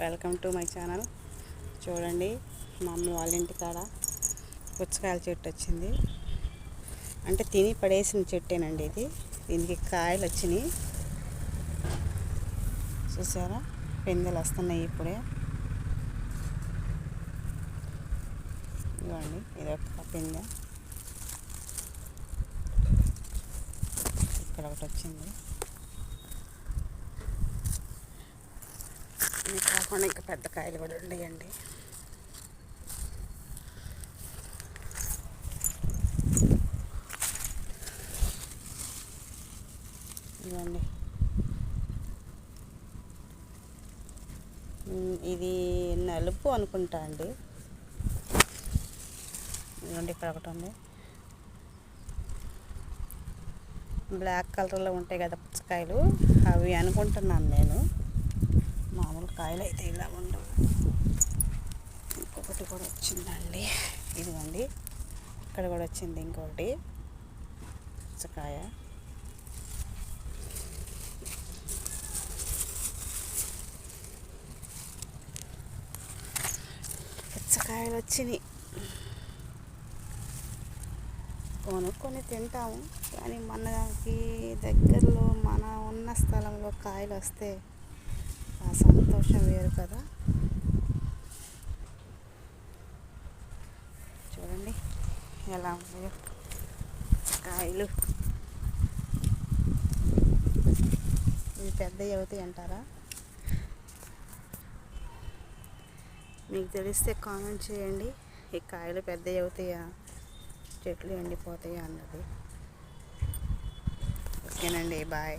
Welcome to my channel. చూడండి, మా అమ్మ వాళ్ళ ఇంటికాడ పుచ్చకాయల చెట్టు వచ్చింది. అంటే తిని పడేసిన చెట్టేనండి ఇది. దీనికి కాయలు వచ్చినాయి, చూసారా? పిందెలు వస్తున్నాయి ఇప్పుడే. ఇవ్వండి, ఇది ఒక పిందె, ఇక్కడ ఒకటి వచ్చింది. ఇది కాకుండా ఇంకా పెద్ద కాయలు కూడా ఉన్నాయండి. ఇవ్వండి, ఇది నలుపు అనుకుంటా అండి. ఇవ్వండి, ఇక్కడ ఒకటి ఉంది. బ్లాక్ కలర్లో ఉంటాయి కదా పుచ్చకాయలు, అవి అనుకుంటున్నాను నేను. మామూలు కాయలు అయితే ఇలా ఉండవు. ఇంకొకటి కూడా వచ్చిందండి, ఇదిగోండి, ఇక్కడ కూడా వచ్చింది ఇంకొకటి పుచ్చకాయ. పుచ్చకాయలు వచ్చినాయి, కొనుక్కొని తింటాము, కానీ మనకి దగ్గరలో మన ఉన్న స్థలంలో కాయలు వస్తే ఆ సంతోషం వేరు కదా. చూడండి ఎలా ఉన్నాయో కాయలు. ఇవి పెద్దవి అవుతాయి అంటారా? మీకు తెలిస్తే కామెంట్ చేయండి. ఈ కాయలు పెద్దవి అవుతాయా, చెట్లు ఎండిపోతాయా అన్నది. ఓకేనండి, బాయ్.